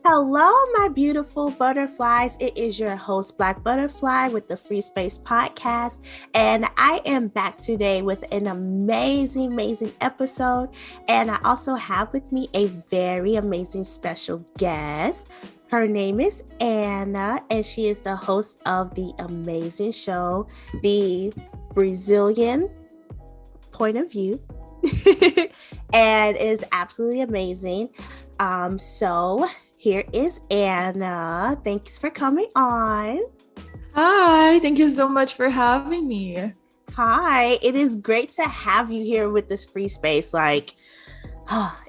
Hello, my beautiful butterflies. It is your host, Black Butterfly, with the Free Space Podcast. And I am back today with an amazing episode. And I also have with me a very amazing special guest. Her name is Anna, and she is the host of the amazing show, The Brazilian Point of View, and is absolutely amazing. So here is Anna. Thanks for coming on. Hi, thank you so much for having me. Hi, it is great to have you here with this free space. It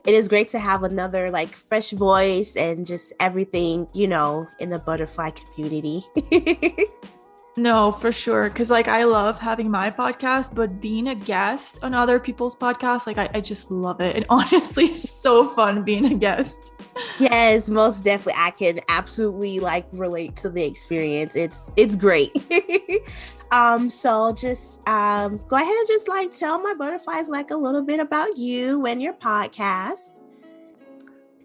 is great to have another fresh voice and just everything, in the butterfly community. No, for sure. Because I love having my podcast, but being a guest on other people's podcasts, I just love it. And honestly, it's so fun being a guest. Yes, most definitely. I can absolutely relate to the experience. It's great. So just go ahead and just tell my butterflies a little bit about you and your podcast.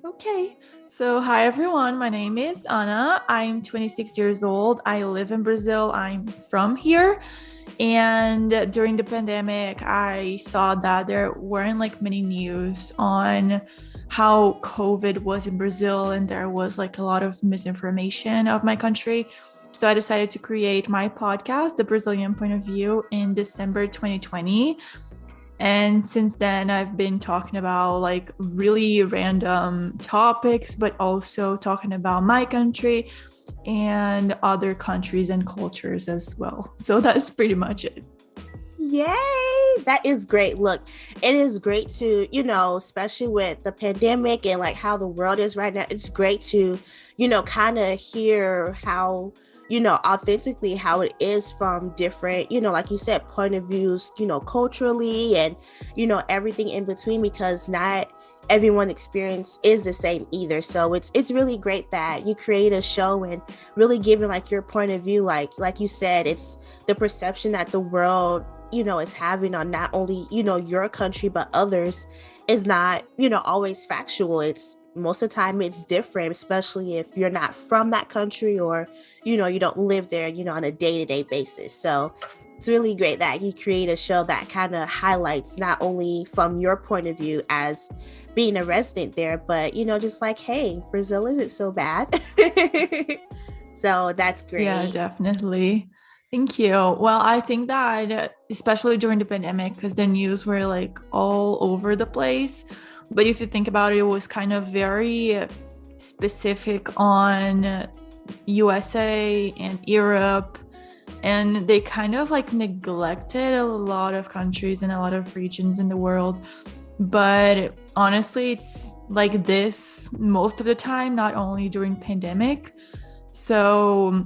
Okay. So, hi everyone. My name is Anna. I'm 26 years old. I live in Brazil. I'm from here. And during the pandemic, I saw that there weren't many news on how COVID was in Brazil, and there was a lot of misinformation of my country. So I decided to create my podcast, The Brazilian Point of View, in December 2020. And since then, I've been talking about really random topics, but also talking about my country and other countries and cultures as well. So that's pretty much it. Yay! That is great. Look, it is great to, especially with the pandemic and how the world is right now, it's great to, kind of hear how, authentically how it is from different, like you said, point of views, culturally and, everything in between, because not everyone's experience is the same either. So it's really great that you create a show and really giving your point of view, like you said, it's the perception that the world is having on not only your country but others is not always factual. It's most of the time it's different, especially if you're not from that country or you don't live there on a day-to-day basis. So it's really great that you create a show that kind of highlights not only from your point of view as being a resident there, but just hey, Brazil isn't so bad. So that's great. Yeah, definitely. Thank you. Well, I think that especially during the pandemic, because the news were all over the place. But if you think about it, it was kind of very specific on USA and Europe. And they kind of neglected a lot of countries and a lot of regions in the world. But honestly, it's like this most of the time, not only during pandemic. So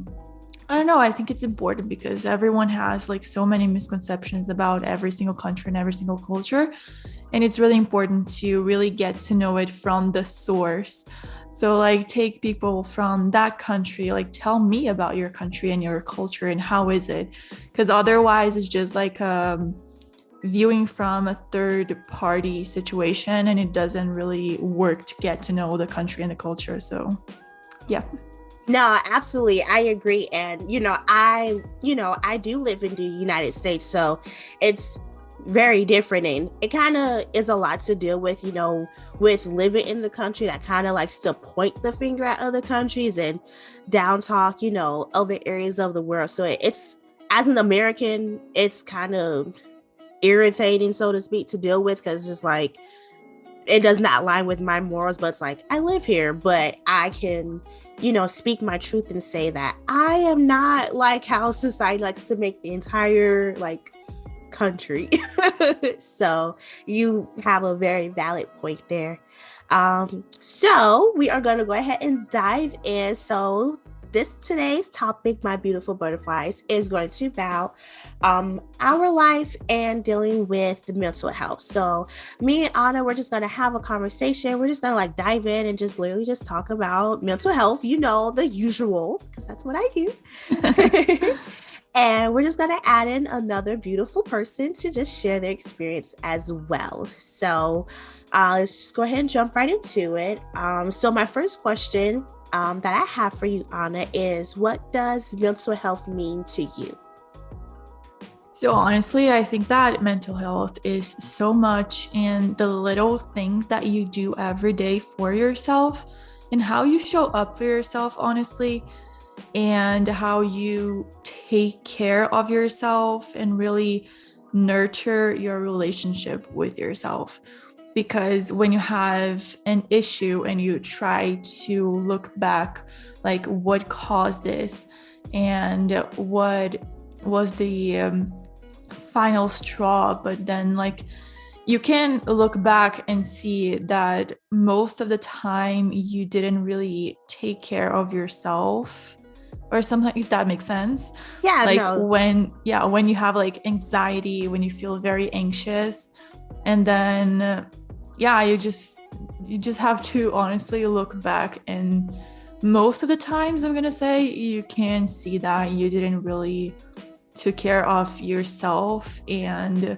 I don't know. I think it's important because everyone has so many misconceptions about every single country and every single culture. And it's really important to really get to know it from the source. So take people from that country, tell me about your country and your culture and how is it? Because otherwise it's just viewing from a third party situation, and it doesn't really work to get to know the country and the culture. So yeah. No, absolutely. I agree. And, I do live in the United States, so it's very different. And it kind of is a lot to deal with, with living in the country that kind of likes to point the finger at other countries and down talk, other areas of the world. So it's, as an American, it's kind of irritating, so to speak, to deal with, because it's just it does not align with my morals, but it's I live here, but I can speak my truth and say that I am not how society likes to make the entire country. So you have a very valid point there. So we are going to go ahead and dive in. So today's topic, my beautiful butterflies, is going to be about our life and dealing with mental health. So me and Anna, we're just going to have a conversation. We're just going to dive in and just literally just talk about mental health, the usual, because that's what I do. And we're just going to add in another beautiful person to just share their experience as well. So let's just go ahead and jump right into it. So, my first question that I have for you, Anna, is what does mental health mean to you? So honestly, I think that mental health is so much in the little things that you do every day for yourself and how you show up for yourself, honestly, and how you take care of yourself and really nurture your relationship with yourself. Because when you have an issue and you try to look back, like what caused this and what was the final straw, but then like you can look back and see that most of the time you didn't really take care of yourself or something, if that makes sense. Yeah, Like no. when you have like anxiety, when you feel very anxious, and then you just have to honestly look back, and most of the times I'm gonna say you can see that you didn't really took care of yourself and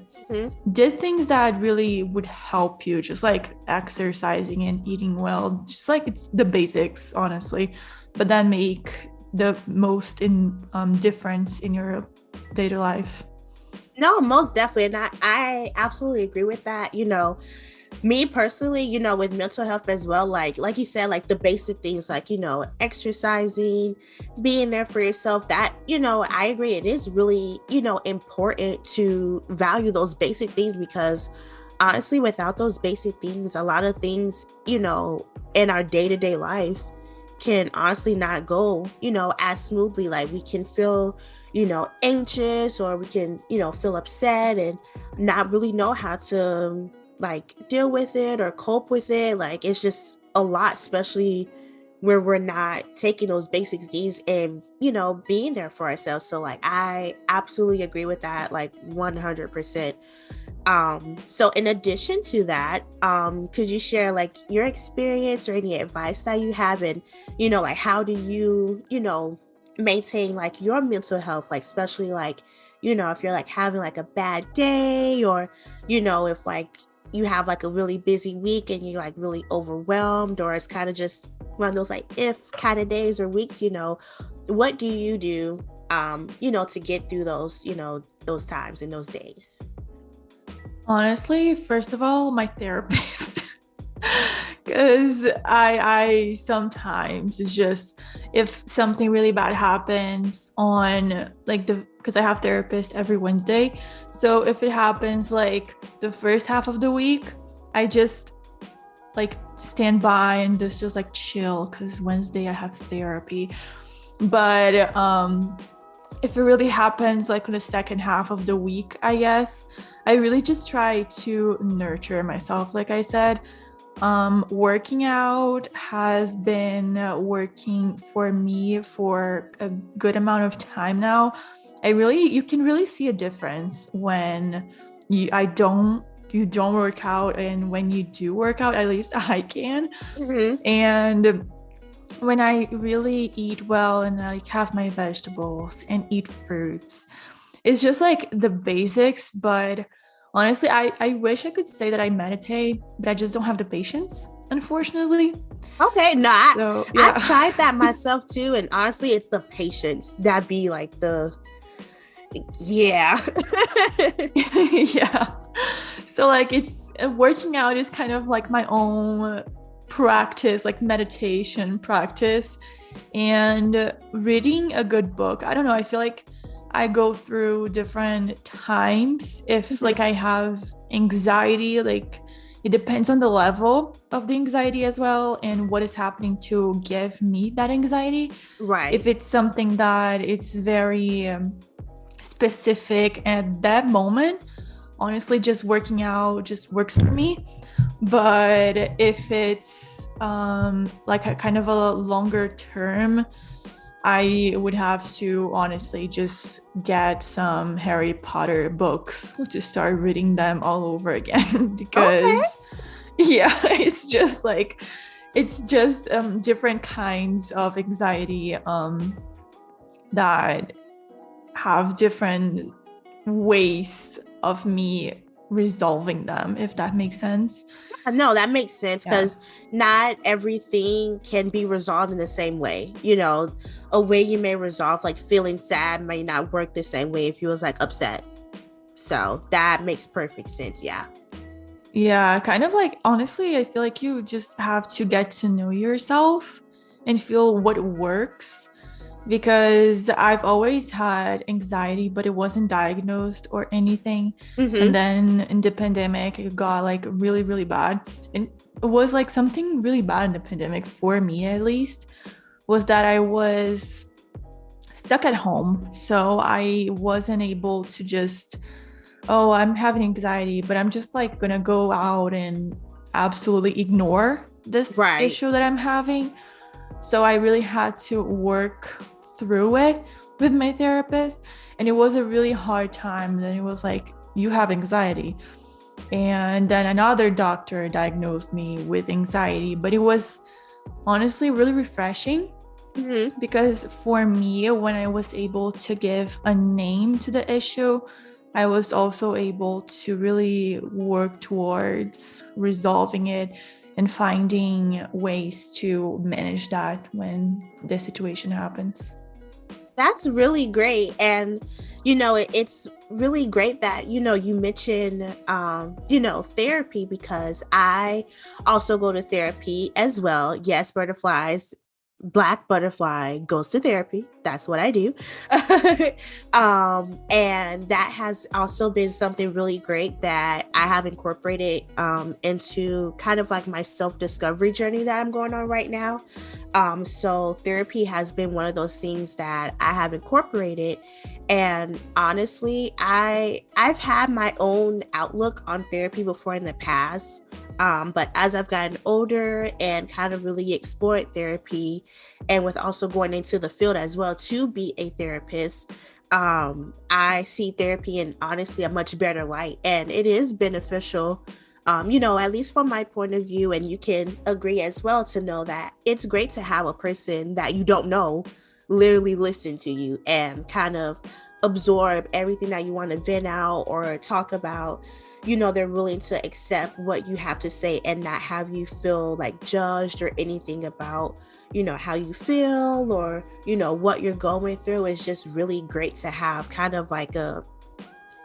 did things that really would help you, just like exercising and eating well, just like it's the basics, honestly, but then make the most difference in your daily life. No, most definitely. And I absolutely agree with that. Me personally, with mental health as well, like you said, like the basic things like, exercising, being there for yourself, that, I agree. It is really, important to value those basic things because honestly, without those basic things, a lot of things, in our day-to-day life can honestly not go, as smoothly. Like we can feel, anxious, or we can, feel upset and not really know how to like deal with it or cope with it. Like it's just a lot, especially where we're not taking those basic needs and, being there for ourselves. So like I absolutely agree with that, like 100%. So in addition to that, could you share like your experience or any advice that you have, and like how do you, maintain like your mental health, like especially like, if you're like having like a bad day, or if like you have like a really busy week and you're like really overwhelmed, or it's kind of just one of those like if kind of days or weeks, what do you do to get through those, those times and those days? Honestly, first of all, my therapist. Because I sometimes it's just if something really bad happens on like because I have therapist every Wednesday. So if it happens like the first half of the week, I just like stand by and just like chill because Wednesday I have therapy. But if it really happens like in the second half of the week, I guess I really just try to nurture myself. Like I said, working out has been working for me for a good amount of time now. You can really see a difference when you don't work out, and when you do work out, at least I can. Mm-hmm. And when I really eat well and I like have my vegetables and eat fruits, it's just like the basics. But honestly, I wish I could say that I meditate, but I just don't have the patience, unfortunately. Okay, no, So I've yeah. tried that myself too, and honestly, it's the patience that be like the yeah. Yeah. So like it's working out is kind of like my own practice, like meditation practice, and reading a good book. I don't know, I feel like I go through different times. If like I have anxiety, like it depends on the level of the anxiety as well and what is happening to give me that anxiety. Right. If it's something that it's very specific at that moment, honestly, just working out just works for me. But if it's like a kind of a longer term, I would have to honestly just get some Harry Potter books to start reading them all over again Okay. because yeah, it's just different kinds of anxiety that have different ways of me resolving them, if that makes sense. No, that makes sense Yeah. because not everything can be resolved in the same way. A way you may resolve like feeling sad may not work the same way if you was like upset. So that makes perfect sense. Yeah. Yeah, kind of like honestly, I feel like you just have to get to know yourself and feel what works, because I've always had anxiety, but it wasn't diagnosed or anything. And Mm-hmm. then in the pandemic, it got like really, really bad. And it was like something really bad in the pandemic, for me at least, was that I was stuck at home. So I wasn't able to just, oh, I'm having anxiety, but I'm just like gonna go out and absolutely ignore this Right. issue that I'm having. So I really had to work through it with my therapist. And it was a really hard time. Then it was like, you have anxiety. And then another doctor diagnosed me with anxiety. But it was honestly really refreshing, Mm-hmm. because for me, when I was able to give a name to the issue, I was also able to really work towards resolving it and finding ways to manage that when the situation happens. That's really great. And, it's really great that, you mentioned, therapy because I also go to therapy as well. Yes, butterflies, Black butterfly goes to therapy. That's what I do. And that has also been something really great that I have incorporated into kind of like my self-discovery journey that I'm going on right now. So therapy has been one of those things that I have incorporated. And honestly, I've had my own outlook on therapy before in the past. But as I've gotten older and kind of really explored therapy, and with also going into the field as well to be a therapist, I see therapy in honestly a much better light, and it is beneficial. At least from my point of view, and you can agree as well to know that it's great to have a person that you don't know literally listen to you and kind of absorb everything that you want to vent out or talk about. They're willing to accept what you have to say and not have you feel like judged or anything about how you feel or what you're going through. Is just really great to have kind of like a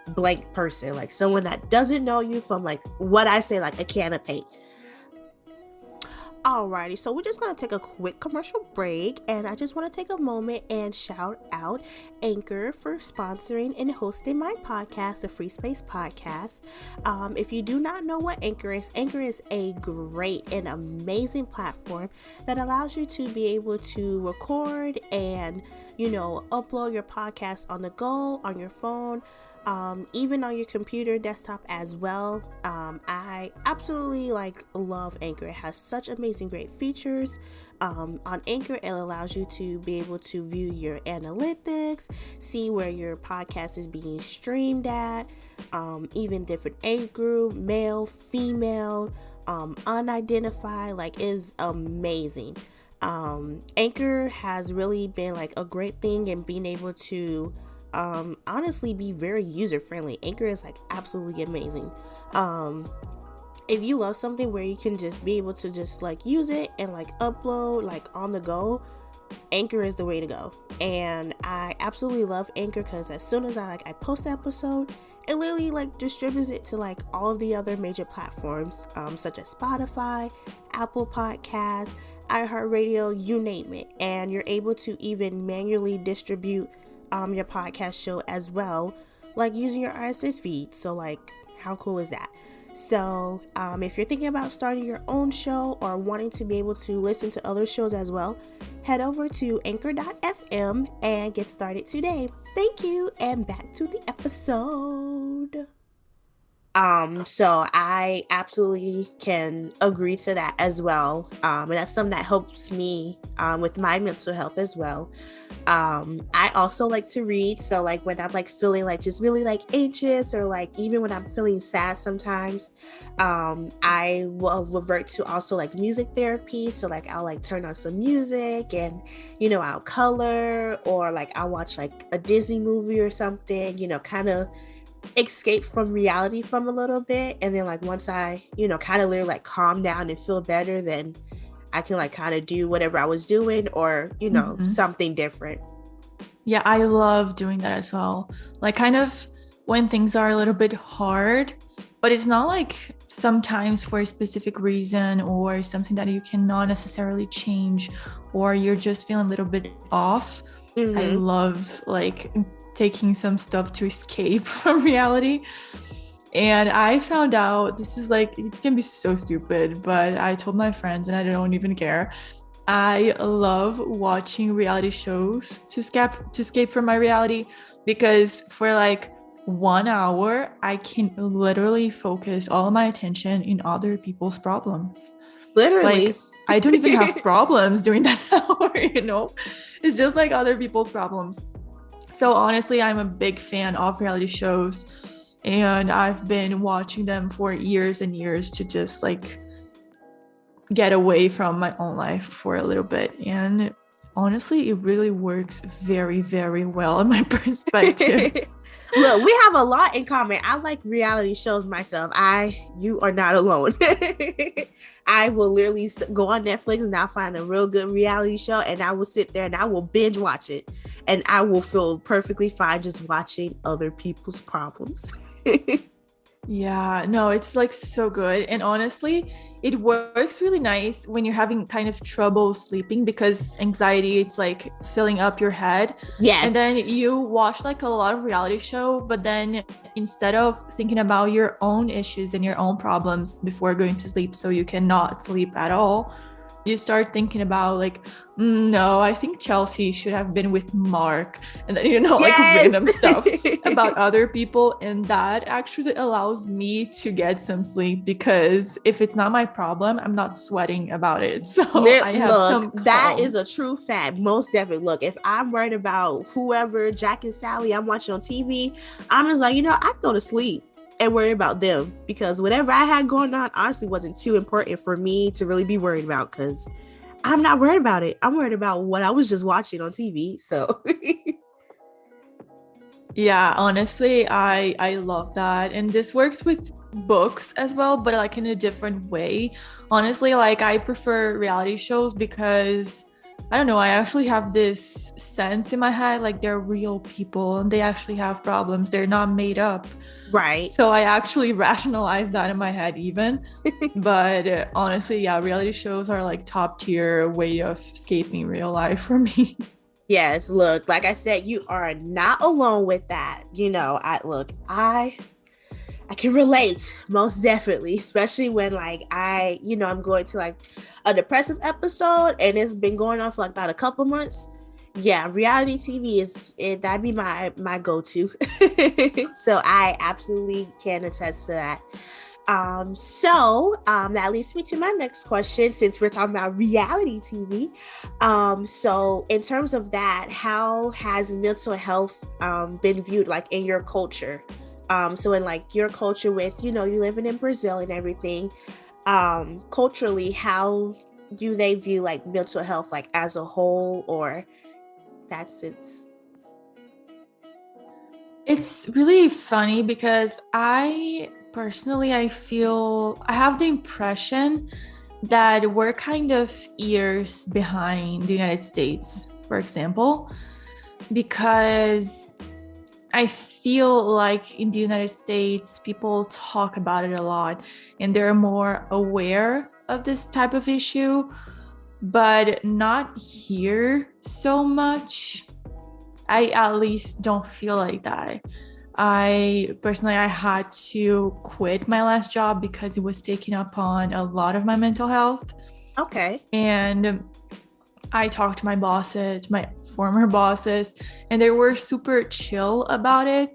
blank person, like someone that doesn't know you from like what I say, like a can of paint. Alrighty, so we're just gonna take a quick commercial break, and I just want to take a moment and shout out Anchor for sponsoring and hosting my podcast, the Free Space Podcast. If you do not know what Anchor is a great and amazing platform that allows you to be able to record and upload your podcast on the go, on your phone, even on your computer, desktop as well. I absolutely love Anchor. It has such amazing great features. On Anchor, it allows you to be able to view your analytics, see where your podcast is being streamed at, even different age group, male, female, unidentified, is amazing. Anchor has really been a great thing in being able to honestly be very user friendly. Anchor is absolutely amazing. If you love something where you can just be able to just use it and upload on the go, Anchor is the way to go. And I absolutely love Anchor because as soon as I post the episode, it literally distributes it to all of the other major platforms, such as Spotify, Apple Podcasts, iHeartRadio, you name it. And you're able to even manually distribute your podcast show as well, using your RSS feed. So how cool is that? So if you're thinking about starting your own show or wanting to be able to listen to other shows as well, head over to anchor.fm and get started today. Thank you, and back to the episode. So I absolutely can agree to that as well. And that's something that helps me with my mental health as well. I also like to read. So like when I'm like feeling like just really like anxious, or like even when I'm feeling sad sometimes, I will revert to also like music therapy. So like I'll like turn on some music, and I'll color, or like I'll watch like a Disney movie or something, kind of escape from reality from a little bit. And then like once I kind of literally like calm down and feel better, then I can like kind of do whatever I was doing, or Mhm. something different. Yeah, I love doing that as well. Like, kind of when things are a little bit hard, but it's not like sometimes for a specific reason or something that you cannot necessarily change, or you're just feeling a little bit off. I Mm-hmm. love like taking some stuff to escape from reality. And I found out this is like, it can be so stupid, but I told my friends and I don't even care. I love watching reality shows to escape from my reality, because for like 1 hour I can literally focus all of my attention in other people's problems. Literally. Like, I don't even have problems during that hour. It's just like other people's problems. So honestly, I'm a big fan of reality shows, and I've been watching them for years and years to just like get away from my own life for a little bit. And honestly, it really works very, very well in my perspective. Look, we have a lot in common. I like reality shows myself. You are not alone. I will literally go on Netflix and I'll find a real good reality show, and I will sit there and I will binge watch it, and I will feel perfectly fine just watching other people's problems. Yeah, no, it's like so good. And honestly, it works really nice when you're having kind of trouble sleeping, because anxiety, it's like filling up your head. And Yes. then you watch like a lot of reality show, but then instead of thinking about your own issues and your own problems before going to sleep, so you cannot sleep at all, you start thinking about like, no, I think Chelsea should have been with Mark. And then, like Yes. random stuff about other people. And that actually allows me to get some sleep, because if it's not my problem, I'm not sweating about it. So I have Look, some that is calm. a true fact. Most definitely. Look, if I'm worried about whoever, Jack and Sally, I'm watching on TV, I'm just like, I go to sleep and worry about them, because whatever I had going on honestly wasn't too important for me to really be worried about, because I'm not worried about it. I'm worried about what I was just watching on TV. So Yeah, honestly, I love that. And this works with books as well, but like in a different way. Honestly, like I prefer reality shows because I don't know, I actually have this sense in my head like they're real people and they actually have problems. They're not made up. right. So I actually rationalize that in my head even. But honestly, yeah, reality shows are like top tier way of escaping real life for me. Yes, look, like I said, you are not alone with that. I can relate most definitely, especially when like I'm going to like a depressive episode and it's been going on for like about a couple months. Yeah, reality TV that'd be my go-to. So I absolutely can attest to that. That leads me to my next question, since we're talking about reality TV. So in terms of that, how has mental health been viewed like in your culture? So in like your culture with, you living in Brazil and everything, culturally, how do they view like mental health like as a whole, or that sense? It's really funny because I personally I feel I have the impression that we're kind of years behind the United States, for example, because I feel like in the United States people talk about it a lot and they're more aware of this type of issue, but not here so much. I at least don't feel like that. I personally I had to quit my last job because it was taking up on a lot of my mental health. Okay. And I talked to my bosses, my former bosses, and they were super chill about it.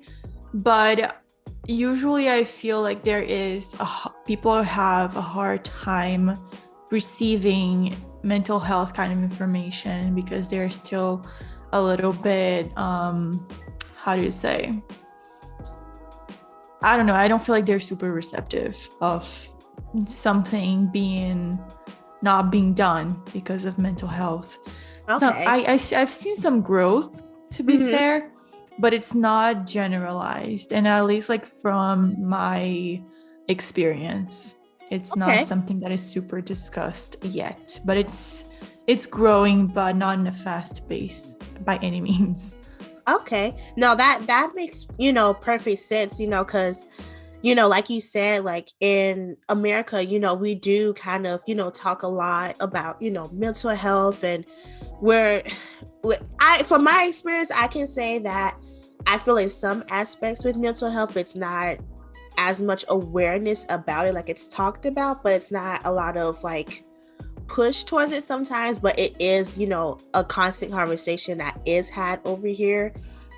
But usually I feel like people have a hard time receiving mental health kind of information because they're still a little bit, how do you say? I don't know. I don't feel like they're super receptive of something not being done because of mental health. So Okay. I've seen some growth, to be Mm-hmm. fair, but it's not generalized. And at least like from my experience, it's not Okay. something that is super discussed yet, but it's growing, but not in a fast pace by any means. Okay. No, that makes, perfect sense, because, like you said, like in America, we do kind of, talk a lot about, mental health, and where from my experience, I can say that I feel in some aspects with mental health, it's not as much awareness about it. Like it's talked about, but it's not a lot of like push towards it sometimes, but it is, a constant conversation that is had over here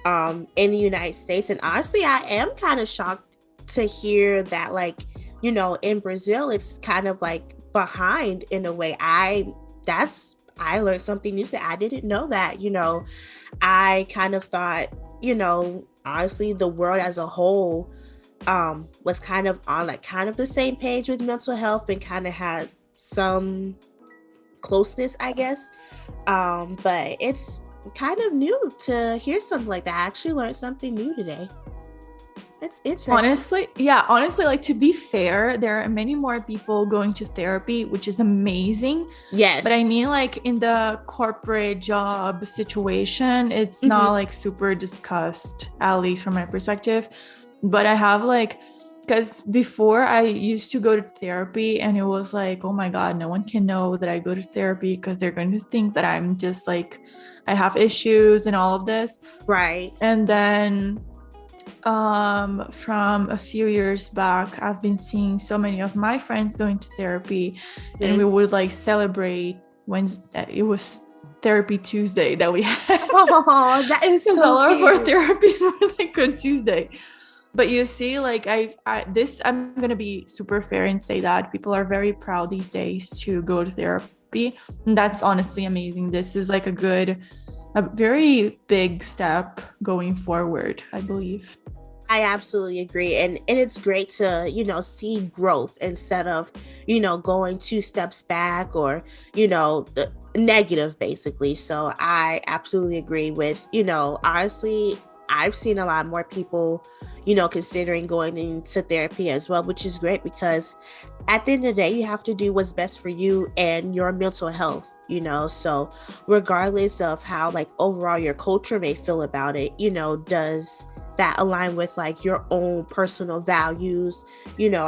in the United States. And honestly, I am kind of shocked to hear that, like, in Brazil, it's kind of like behind in a way. I learned something new today. I didn't know that, I kind of thought, honestly, the world as a whole was kind of on like kind of the same page with mental health and kind of had some closeness, I guess. But it's kind of new to hear something like that. I actually learned something new today. It's interesting. Honestly, like to be fair, there are many more people going to therapy, which is amazing. But I Yes. mean, like in the corporate job situation, it's Mm-hmm. not like super discussed, at least from my perspective. But I have like, because before I used to go to therapy and it was like, oh my God, no one can know that I go to therapy because they're going to think that I'm just like, I have issues and all of this. Right. And then from a few years back, I've been seeing so many of my friends going to therapy, and we Mm-hmm. would like celebrate when it was therapy Tuesday that we had. Oh, that is Because so all of our cute. therapies was like on Tuesday. But you see, like I'm gonna be super fair and say that people are very proud these days to go to therapy. And that's honestly amazing. This is like a very big step going forward, I believe. I absolutely agree. And it's great to, see growth instead of, going two steps back or, the negative basically. So I absolutely agree with, honestly, I've seen a lot more people, considering going into therapy as well, which is great because at the end of the day, you have to do what's best for you and your mental health, So regardless of how like overall your culture may feel about it, does that align with like your own personal values?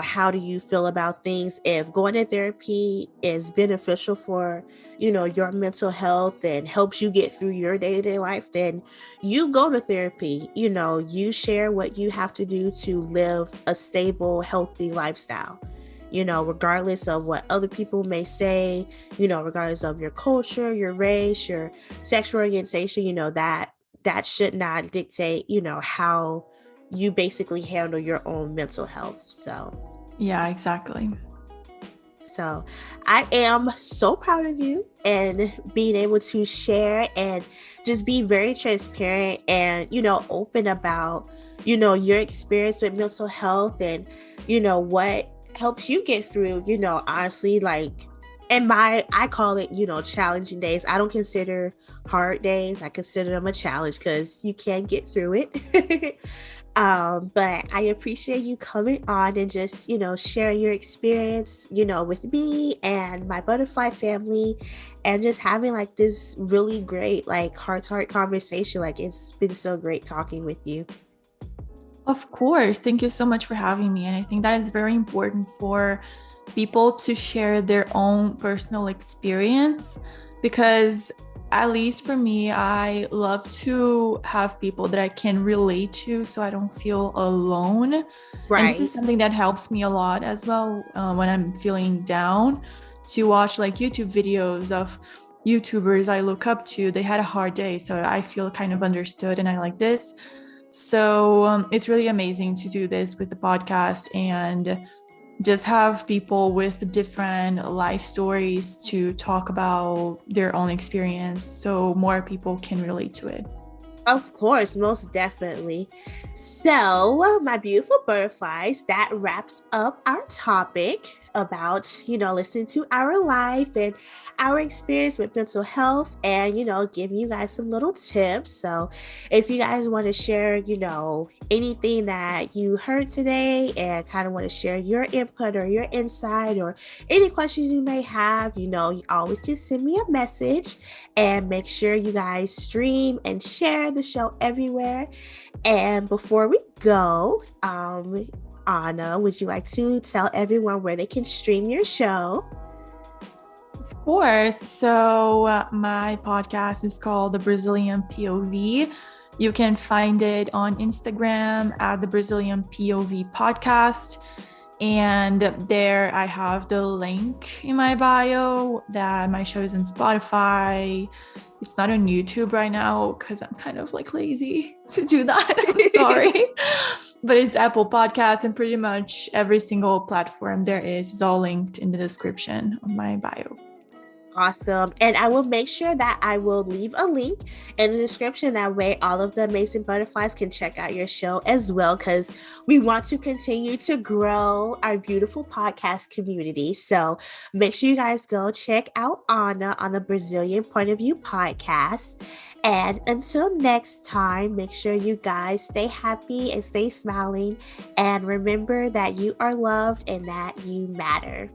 How do you feel about things? If going to therapy is beneficial for, your mental health and helps you get through your day-to-day life, then you go to therapy. You share what you have to do to live a stable, healthy lifestyle. Regardless of what other people may say, regardless of your culture, your race, your sexual orientation, that should not dictate, how you basically handle your own mental health. Yeah, exactly. So I am so proud of you and being able to share and just be very transparent and, open about, your experience with mental health and, what helps you get through, honestly, like, and I call it, challenging days. I don't consider hard days. I consider them a challenge because you can get through it. But I appreciate you coming on and just, sharing your experience, with me and my butterfly family and just having like this really great, like heart to heart conversation. Like it's been so great talking with you. Of course. Thank you so much for having me. And I think that is very important for people to share their own personal experience because, at least for me, I love to have people that I can relate to so I don't feel alone. And this is Right. something that helps me a lot as well when I'm feeling down, to watch like YouTube videos of YouTubers I look up to. They had a hard day, so I feel kind of understood and I like this. So it's really amazing to do this with the podcast and just have people with different life stories to talk about their own experience so more people can relate to it. Of course, most definitely. So, my beautiful butterflies, that wraps up our topic about, listening to our life and our experience with mental health and, giving you guys some little tips. So, if you guys want to share, anything that you heard today and kind of want to share your input or your insight or any questions you may have, you always can send me a message and make sure you guys stream and share the show everywhere. And before we go, Anna, would you like to tell everyone where they can stream your show? Of course. So my podcast is called The Brazilian POV. You can find it on Instagram at the Brazilian POV podcast. And there I have the link in my bio that my show is on Spotify. It's not on YouTube right now because I'm kind of like lazy to do that. I'm sorry. But it's Apple Podcasts and pretty much every single platform there is all linked in the description of my bio. Awesome. And I will make sure that I will leave a link in the description. That way, all of the amazing butterflies can check out your show as well, because we want to continue to grow our beautiful podcast community. So make sure you guys go check out Anna on the Brazilian Point of View podcast. And until next time, make sure you guys stay happy and stay smiling. And remember that you are loved and that you matter.